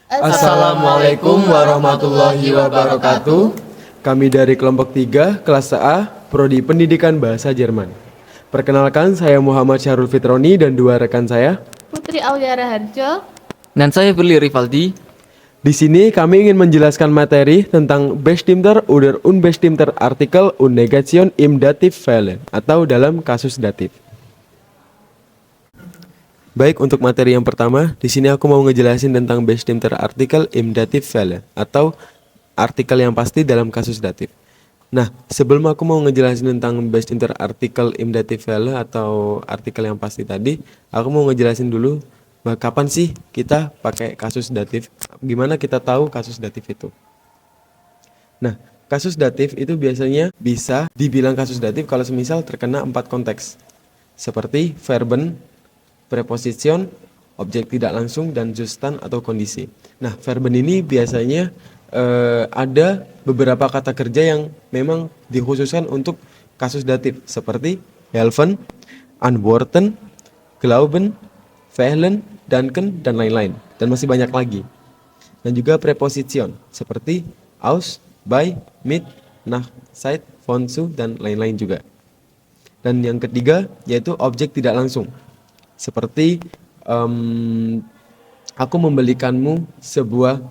Assalamualaikum warahmatullahi wabarakatuh. Kami dari kelompok 3, kelas A, Prodi Pendidikan Bahasa Jerman. Perkenalkan, saya Muhammad Syahrul Fitroni dan dua rekan saya. Putri Aulia Raharjo. Dan saya Firly Rivaldi. Di sini kami ingin menjelaskan materi tentang Bestimmter oder Unbestimmter Artikel und Negation im Dativfälle atau dalam kasus datif. Baik, untuk materi yang pertama, di sini aku mau ngejelasin tentang Bestimmter Artikel im Dativfälle atau artikel yang pasti dalam kasus datif. Nah, sebelum aku mau ngejelasin tentang Bestimmter Artikel im Dativfälle atau artikel yang pasti tadi, aku mau ngejelasin dulu kapan sih kita pakai kasus datif? Gimana kita tahu kasus datif itu? Nah, kasus datif itu biasanya bisa dibilang kasus datif kalau semisal terkena 4 konteks. Seperti verben, preposition, objek tidak langsung, dan Zustand atau kondisi. Nah, verben ini biasanya ada beberapa kata kerja yang memang dikhususkan untuk kasus datif. Seperti helfen, antworten, glauben, Fehlen, Danken, dan lain-lain. Dan masih banyak lagi. Dan juga preposition, seperti aus, bei, mit, nach, seit, von zu, dan lain-lain juga. Dan yang ketiga, yaitu objek tidak langsung. Seperti, aku membelikanmu sebuah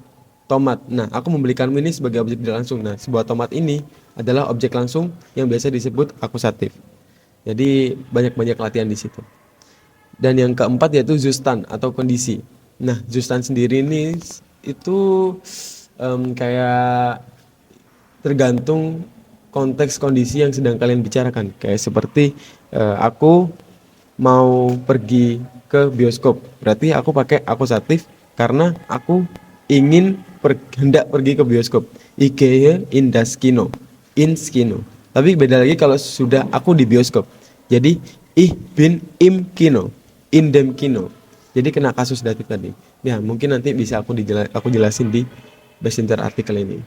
tomat. Nah, aku membelikanmu ini sebagai objek tidak langsung. Nah, sebuah tomat ini adalah objek langsung yang biasa disebut akusatif. Jadi, banyak-banyak latihan di situ. Dan yang keempat yaitu Zustand atau kondisi. Nah, Zustand sendiri ini itu kayak tergantung konteks kondisi yang sedang kalian bicarakan. Kayak seperti aku mau pergi ke bioskop. Berarti aku pakai akusatif karena aku ingin hendak pergi ke bioskop. Ich gehe in das Kino. Ins Kino. Tapi beda lagi kalau sudah aku di bioskop. Jadi ich bin im Kino. In dem Kino. Jadi kena kasus datif tadi. Ya, mungkin nanti bisa aku jelasin di Bestimmter artikel ini.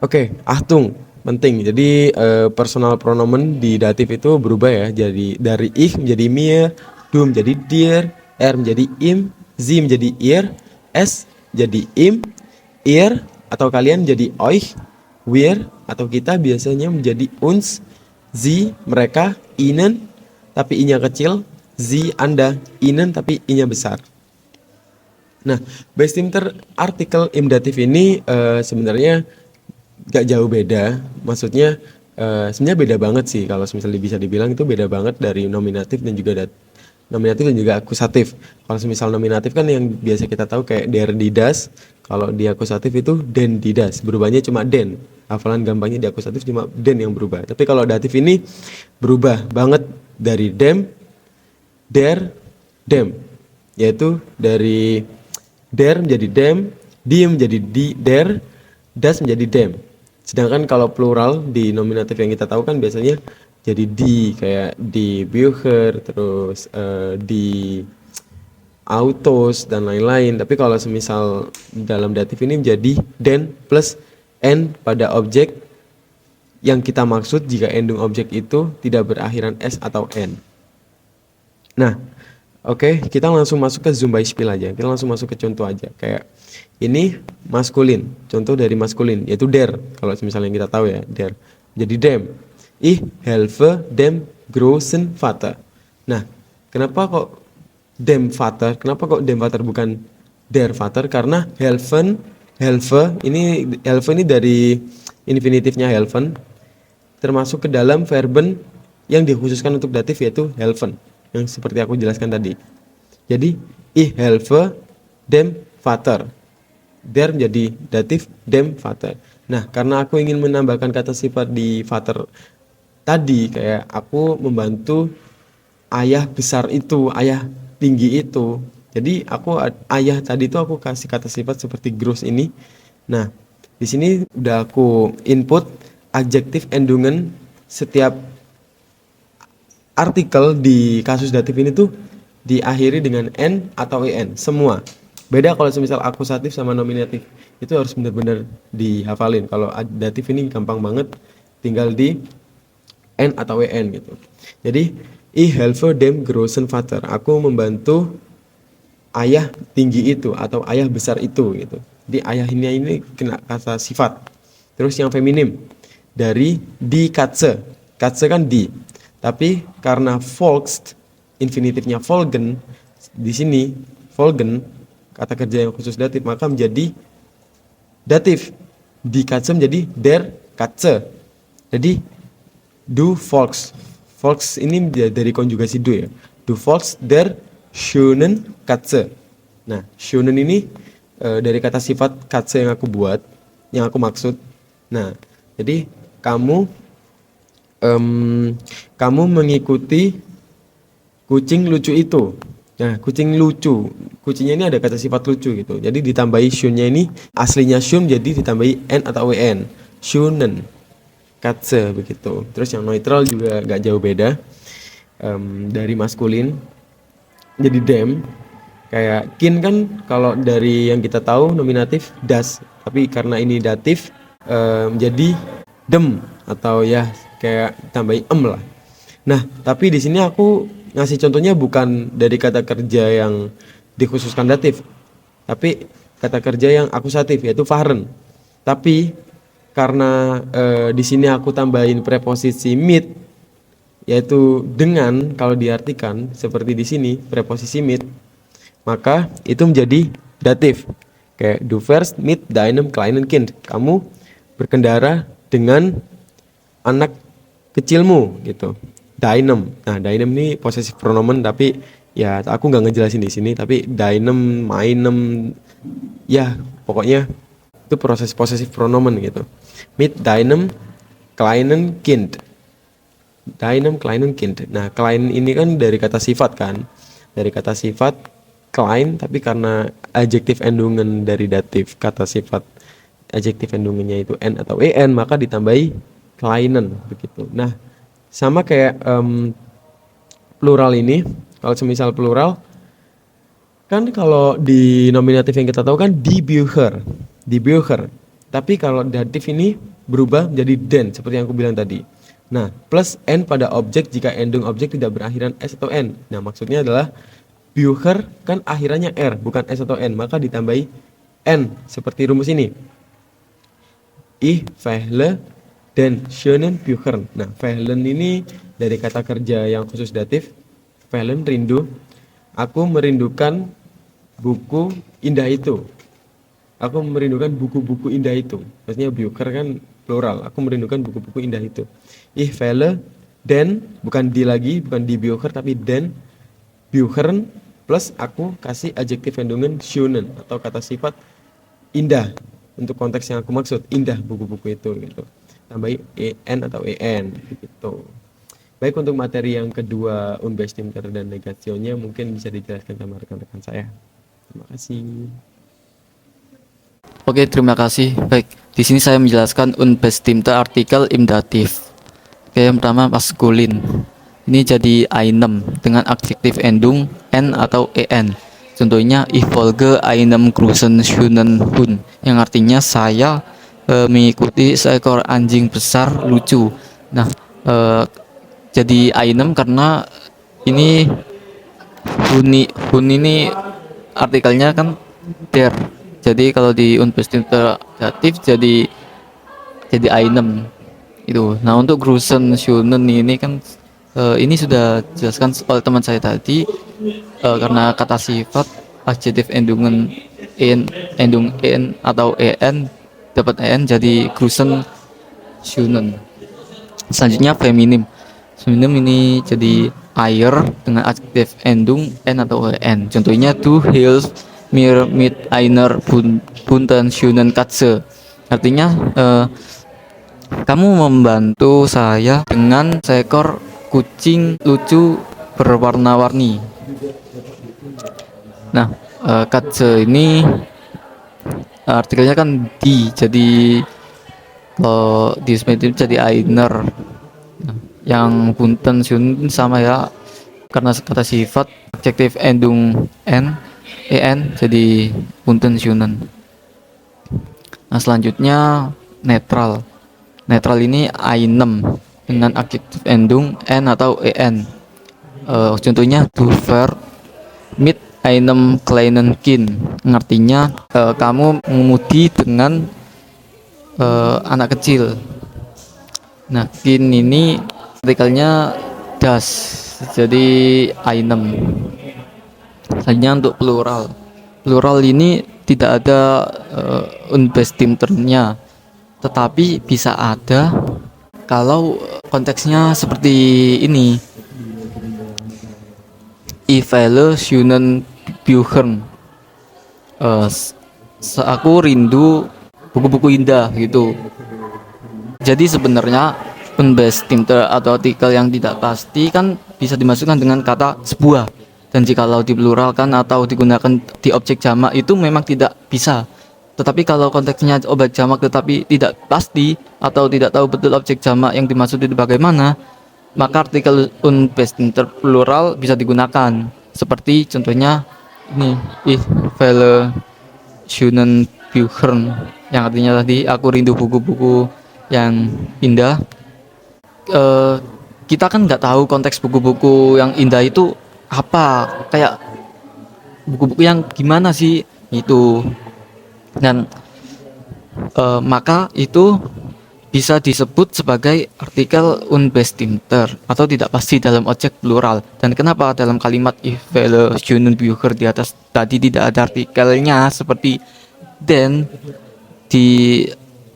Oke, Achtung, penting. Jadi personal pronomen di datif itu berubah ya. Jadi dari ich menjadi mir, du menjadi dir, er menjadi im, sie menjadi ihr, es jadi im, ihr atau kalian jadi euch, wir atau kita biasanya menjadi uns, sie mereka, ihnen tapi i-nya kecil, sie Anda, ihnen tapi i-nya besar. Nah, Bestimmter artikel im datif ini sebenarnya gak jauh beda. Maksudnya sebenarnya beda banget sih kalau misalnya bisa dibilang itu beda banget dari nominatif dan juga akusatif. Kalau misal nominatif kan yang biasa kita tahu kayak der die das. Kalau di akusatif itu den die das. Berubahnya cuma den. Hafalan gampangnya di akusatif cuma den yang berubah. Tapi kalau datif ini berubah banget dari dem, der, dem. Yaitu dari der menjadi dem, die menjadi der, das menjadi dem. Sedangkan kalau plural di nominatif yang kita tahu kan biasanya jadi di, kayak di Bücher, terus di autos dan lain-lain. Tapi kalau semisal dalam datif ini menjadi den plus n pada objek yang kita maksud jika endung objek itu tidak berakhiran s atau n. Nah, oke, kita langsung masuk ke Beispiel aja. Kita langsung masuk ke contoh aja. Kayak ini maskulin, contoh dari maskulin yaitu der. Kalau misalnya kita tahu ya, der. Jadi dem. Ich helfe dem großen Vater. Nah, kenapa kok dem Vater? Kenapa kok dem Vater bukan der Vater? Karena helfen, helfe ini dari infinitifnya helfen termasuk ke dalam verben yang dikhususkan untuk datif yaitu helfen yang seperti aku jelaskan tadi. Jadi ich helfe dem Vater. Der menjadi datif dem Vater. Nah, karena aku ingin menambahkan kata sifat di Vater tadi, kayak aku membantu ayah besar itu, ayah tinggi itu. Jadi aku ayah tadi itu aku kasih kata sifat seperti groß ini. Nah, di sini udah aku input adjektif endungen setiap artikel di kasus datif ini tuh diakhiri dengan n atau en semua. Beda kalau semisal akusatif sama nominatif. Itu harus benar-benar dihafalin. Kalau datif ini gampang banget, tinggal di n atau en gitu. Jadi ich helfe dem großen Vater. Aku membantu ayah tinggi itu atau ayah besar itu gitu. Jadi ayah ini kena kata sifat. Terus yang feminim dari die Katze. Katze kan di. Tapi karena volks infinitifnya folgen di sini folgen kata kerja yang khusus datif maka menjadi datif. Die Katze menjadi der Katze. Jadi du volks. Volks ini dari konjugasi du ya. Du volks der schönen Katze. Nah, schönen ini dari kata sifat Katze yang aku buat, yang aku maksud. Nah, jadi kamu mengikuti kucing lucu itu. Nah, kucing lucu. Kucingnya ini ada kata sifat lucu gitu. Jadi ditambahi schönnya ini aslinya schön jadi ditambahi n atau wn. Schönen Katze begitu. Terus yang neutral juga gak jauh beda. Dari maskulin jadi dem. Kayak kin kan kalau dari yang kita tahu nominatif das. Tapi karena ini datif menjadi dem atau ya kayak tambahi lah. Nah, tapi di sini aku ngasih contohnya bukan dari kata kerja yang dikhususkan datif. Tapi kata kerja yang akusatif yaitu fahren. Tapi karena di sini aku tambahin preposisi mit yaitu dengan kalau diartikan seperti di sini preposisi mit maka itu menjadi datif. Kayak du fährst mit deinem kleinen Kind. Kamu berkendara dengan anak kecilmu gitu. Deinem. Nah, deinem ini possessive pronomen tapi ya aku nggak ngejelasin di sini tapi deinem, meinem ya pokoknya itu proses possessive pronomen gitu. Mit deinem kleinen Kind. Deinem kleinen Kind. Nah, klein ini kan dari kata sifat kan. Dari kata sifat klein tapi karena adjektif endungan dari datif kata sifat adjektif endungannya itu n atau en maka ditambahi kleinen begitu. Nah, sama kayak plural ini, kalau semisal plural kan kalau di nominatif yang kita tahu kan die Bücher. Tapi kalau datif ini berubah menjadi den seperti yang aku bilang tadi. Nah, plus n pada objek jika endung objek tidak berakhiran s atau n. Nah, maksudnya adalah Bücher kan akhirannya r bukan s atau n, maka ditambahi n seperti rumus ini. Ich fehle den schönen Büchern. Nah, fehlen ini dari kata kerja yang khusus datif. Fehlen rindu. Aku merindukan buku indah itu. Aku merindukan buku-buku indah itu. Maksudnya Bücher kan plural. Aku merindukan buku-buku indah itu. Ich fehle den bukan di lagi, bukan di Bücher tapi den Büchern plus aku kasih adjektif endungan schönen atau kata sifat indah untuk konteks yang aku maksud indah buku-buku itu gitu. Tambahi en atau en gitu. Baik, untuk materi yang kedua Unbestimmter dan negationnya mungkin bisa dijelaskan sama rekan-rekan saya. Terima kasih. Oke, terima kasih. Baik, di sini saya menjelaskan unbestimmte Artikel im Dativ. Oke, yang pertama maskulin. Ini jadi einem dengan adjektif endung n atau en. Contohnya ich folge einem großen schönen Hund, yang artinya saya mengikuti seekor anjing besar lucu. Nah, jadi einem karena ini hun ini artikelnya kan der. Jadi kalau di unbestimmte dativ jadi einem itu. Nah, untuk großen schönen ini kan ini sudah jelaskan oleh teman saya tadi karena kata sifat adjektif endungan endung en atau en dapat en jadi großen schönen. Selanjutnya feminim. Feminim ini jadi air dengan adjektif endung n atau en. Contohnya du hilfst mir mit einer bunten schönen Katze. Artinya kamu membantu saya dengan seekor kucing lucu berwarna-warni. Nah, Katze ini artikelnya kan di, jadi kalau di Smith jadi einer. Nah, yang bunten schön sama ya, karena kata sifat adjektif endung en jadi bunten schönen. Nah, selanjutnya netral. Netral ini einem dengan adjektif endung n atau en. Contohnya du fährst mit einem kleinen Kind, artinya kamu mengemudi dengan anak kecil. Nah, Kind ini artikelnya das, jadi einem. Hanya untuk plural. Plural ini tidak ada unbestimmternya, tetapi bisa ada kalau konteksnya seperti ini. Ich wähle schönen Büchern. Aku rindu buku-buku indah gitu. Jadi sebenarnya unbestimmte atau artikel yang tidak pasti kan bisa dimasukkan dengan kata sebuah. Dan jikalau dipluralkan atau digunakan di objek jamak itu memang tidak bisa. Tetapi kalau konteksnya objek jamak tetapi tidak pasti atau tidak tahu betul objek jamak yang dimaksud itu bagaimana, maka artikel unbestimmter plural bisa digunakan. Seperti contohnya ini, ich wähle schönen Büchern, yang artinya tadi aku rindu buku-buku yang indah. Kita kan nggak tahu konteks buku-buku yang indah itu apa, kayak buku-buku yang gimana sih itu, dan maka itu bisa disebut sebagai artikel unbestimmter atau tidak pasti dalam objek plural. Dan kenapa dalam kalimat ich wähle schönen Bücher di atas tadi tidak ada artikelnya seperti den di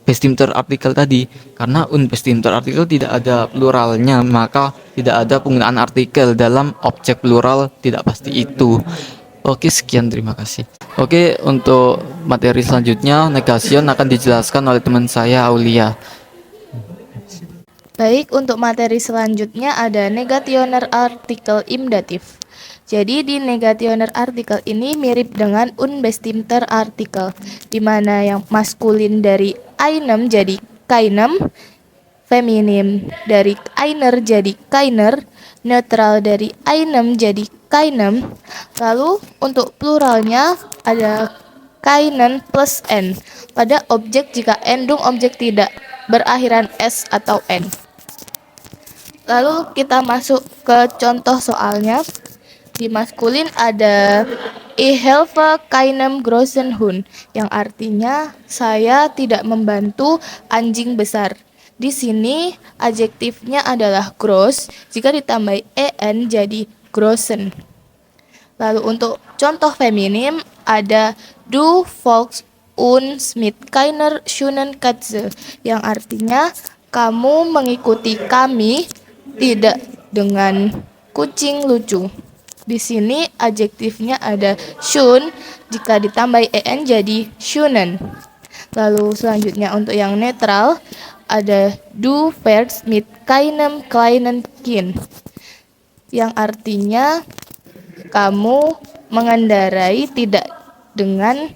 bestimmter artikel tadi? Karena unbestimmter artikel tidak ada pluralnya, maka tidak ada penggunaan artikel dalam objek plural tidak pasti itu. Oke, sekian, terima kasih. Oke, untuk materi selanjutnya negation akan dijelaskan oleh teman saya Aulia. Baik, untuk materi selanjutnya ada negationer artikel im datif. Jadi di negationer artikel ini mirip dengan unbestimmter artikel, di mana yang maskulin dari einem jadi keinem, feminim dari einer jadi keiner, netral dari einem jadi keinem. Lalu untuk pluralnya ada keinen plus n pada objek jika endung objek tidak berakhiran s atau n. Lalu kita masuk ke contoh soalnya. Di maskulin ada Ich helfe keinem großen Hund, yang artinya saya tidak membantu anjing besar. Di sini adjektifnya adalah gross, jika ditambah en jadi großen. Lalu untuk contoh feminim ada Du folgst uns mit keiner schönen Katze, yang artinya kamu mengikuti kami tidak dengan kucing lucu. Di sini adjektifnya ada schön, jika ditambah en jadi schönen. Lalu selanjutnya untuk yang netral ada Du fährst mit keinem kleinen Kind, yang artinya kamu mengendarai tidak dengan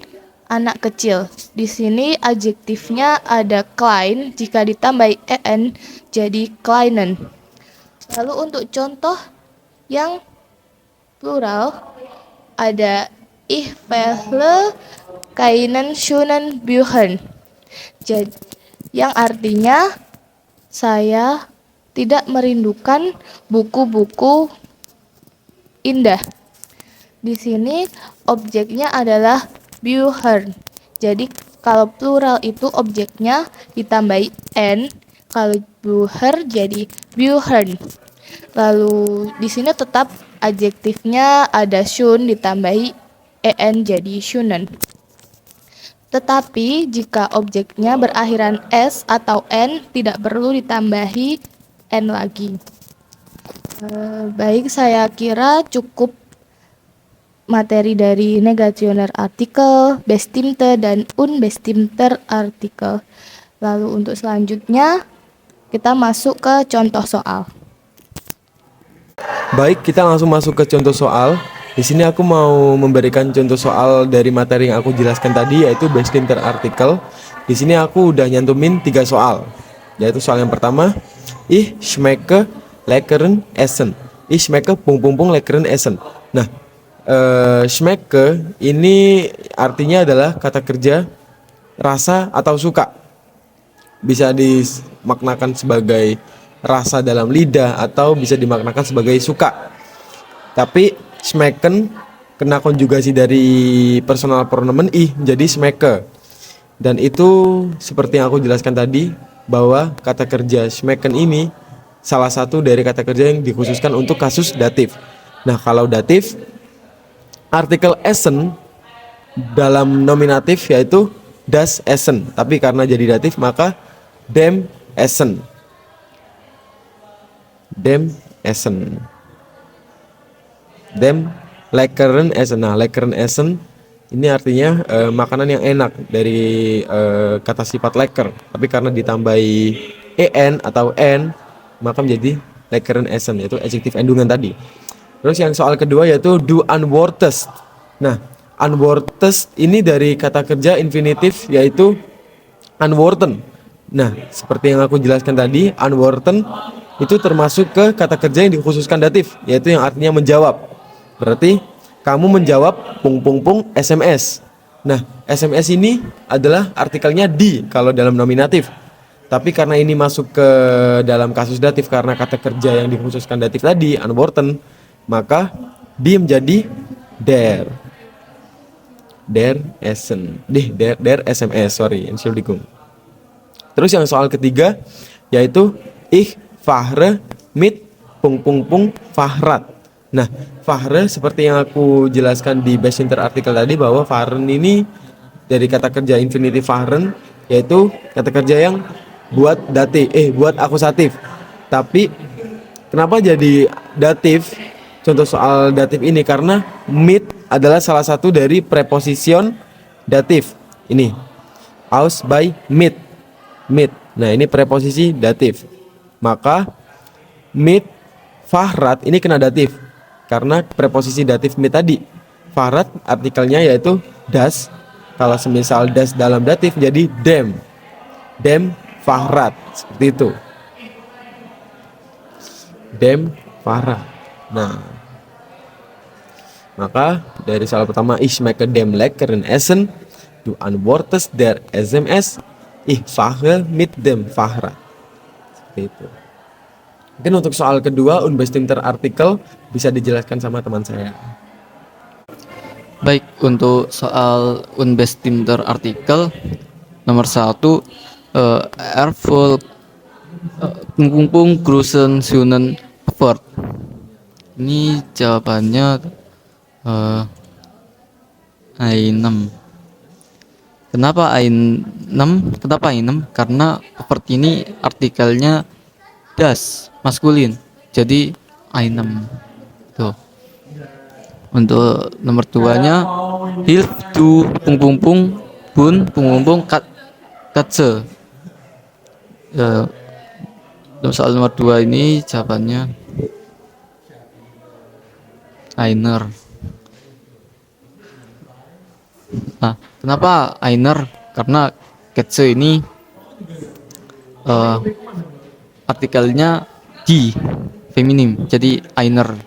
anak kecil. Di sini adjektifnya ada klein, jika ditambah en jadi kleinen. Lalu untuk contoh yang plural ada Ich wähle keinen schönen Büchern, yang artinya saya tidak merindukan buku-buku indah. Di sini objeknya adalah Bücher. Jadi kalau plural itu objeknya ditambahi n, kalau Bücher jadi Büchern. Lalu di sini tetap adjektifnya ada schön ditambahi en jadi schönen. Tetapi jika objeknya berakhiran s atau n tidak perlu ditambahi n lagi. Baik, saya kira cukup materi dari negationer artikel, bestimmte dan unbestimmter artikel. Lalu untuk selanjutnya kita masuk ke contoh soal. Baik, kita langsung masuk ke contoh soal. Di sini aku mau memberikan contoh soal dari materi yang aku jelaskan tadi, yaitu bestimmter artikel. Di sini aku udah nyantumin 3 soal. Yaitu soal yang pertama, Ich schmecke leckeren Essen. Ich schmecke ... leckeren Essen. Nah, schmecke ini artinya adalah kata kerja rasa atau suka. Bisa dimaknakan sebagai rasa dalam lidah atau bisa dimaknakan sebagai suka. Tapi schmecken kena konjugasi dari personal pronomen ih menjadi schmecke. Dan itu seperti yang aku jelaskan tadi, bahwa kata kerja schmecken ini salah satu dari kata kerja yang dikhususkan untuk kasus datif. Nah, kalau datif, artikel essen dalam nominatif yaitu das Essen, tapi karena jadi datif maka dem Essen. Dem Essen. Dem lekkeren Essen. Nah, lekkeren Essen ini artinya makanan yang enak dari kata sifat lekker, tapi karena ditambahi en atau n maka menjadi lekkeren Essen, yaitu adjektif endungan tadi. Terus yang soal kedua yaitu du antwoordest. Nah, antwoordest ini dari kata kerja infinitif yaitu antwoorden. Nah, seperti yang aku jelaskan tadi, antwoorden itu termasuk ke kata kerja yang dikhususkan datif, yaitu yang artinya menjawab. Berarti kamu menjawab SMS. Nah, SMS ini adalah artikelnya di kalau dalam nominatif. Tapi karena ini masuk ke dalam kasus datif karena kata kerja yang dikhususkan datif tadi, antwoorden, maka di menjadi der. Der Essen. Der SMS, sorry, Entschuldigung. Terus yang soal ketiga yaitu ich fahre mit Fahrrad. Nah, fahre seperti yang aku jelaskan di Bestimmter artikel tadi, bahwa fahren ini dari kata kerja infinitif fahren, yaitu kata kerja yang buat buat akusatif. Tapi kenapa jadi datif? Contoh soal datif ini karena mit adalah salah satu dari preposition datif. Ini aus by mit. Nah, ini preposisi datif. Maka mit Fahrrad ini kena datif karena preposisi datif mit tadi. Fahrrad artikelnya yaitu das. Kalau semisal das dalam datif jadi dem Fahrrad, seperti itu. Dem Fahrrad. Nah, maka dari soal pertama ich schmecke dem leckeren Essen, du antwortest der SMS, ich fahre mit dem Fahrrad. Seperti itu. Mungkin untuk soal kedua unbestimmter artikel bisa dijelaskan sama teman saya. Baik, untuk soal unbestimmter artikel nomor 1, Erfolg Grußen Sunen Fort. Ini jawabannya A6. Kenapa A6? Kenapa A6? Karena seperti ini artikelnya das, maskulin. Jadi A6. Tuh. Untuk nomor 2-nya hilf du bun katze. Soal nomor 2 ini jawabannya Einer. Nah, kenapa Einer? Karena Ketze ini artikelnya di feminim, jadi Einer.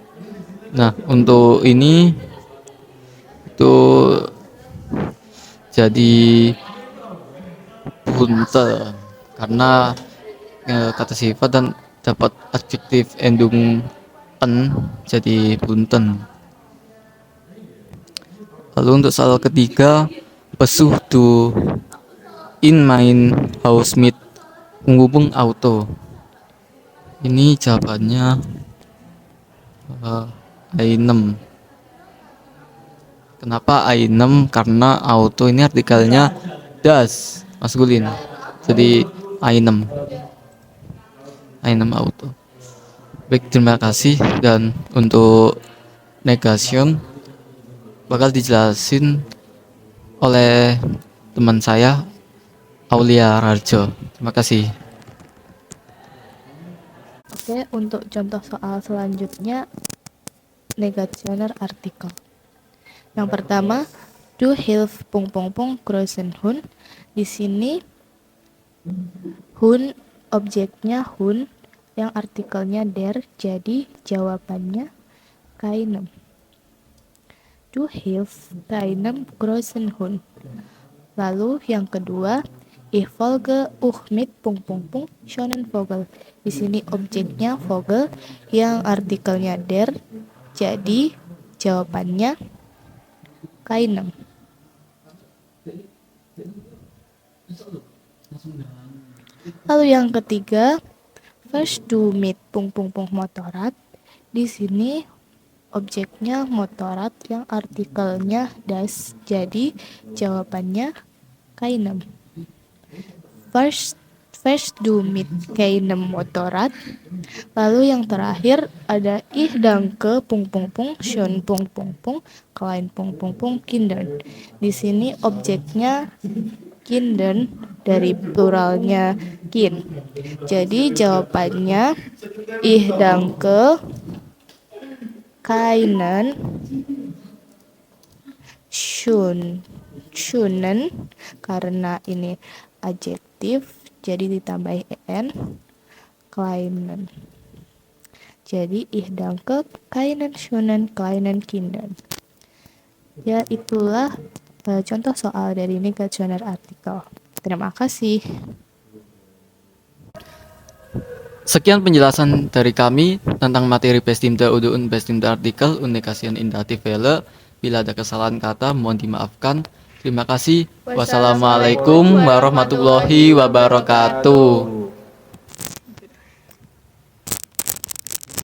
Nah, untuk ini itu jadi bunte karena kata sifat dan dapat adjektif endung en, jadi bunten. Lalu untuk soal ketiga, besuch du in mein Haus mit Auto. Ini jawabannya A6. Kenapa A6? Karena auto ini artikelnya das, maskulin. Jadi A6. A6 auto. Baik, terima kasih. Dan untuk negation bakal dijelasin oleh teman saya Aulia Rarjo. Terima kasih. Oke, untuk contoh soal selanjutnya negationer artikel. Yang pertama, du hilf großen Hund. Di sini Hund objeknya Hund yang artikelnya der, jadi jawabannya keinem. Du hilf keinem großen Hund. Lalu yang kedua, ich folge mit schonen Vogel. Di sini objeknya Vogel yang artikelnya der, jadi jawabannya keinem. Lalu yang ketiga, first do meet motorat. Di sini objeknya motorat yang artikelnya das. Jadi jawabannya keinem. First do meet keinem motorat. Lalu yang terakhir ada ih danke shun klein kindern. Di sini objeknya kindern dari pluralnya kin. Jadi jawabannya ih danke keinen schunen, karena ini adjektif jadi ditambah en, kleinen. Jadi ih danke keinen schunen kleinen kindern. Ya, itulah contoh soal dari negationer artikel. Terima kasih. Sekian penjelasan dari kami tentang materi bestimmte oder unbestimmte artikel und negation in dativ Welle. Bila ada kesalahan kata, mohon dimaafkan. Terima kasih. Wassalamualaikum warahmatullahi wabarakatuh.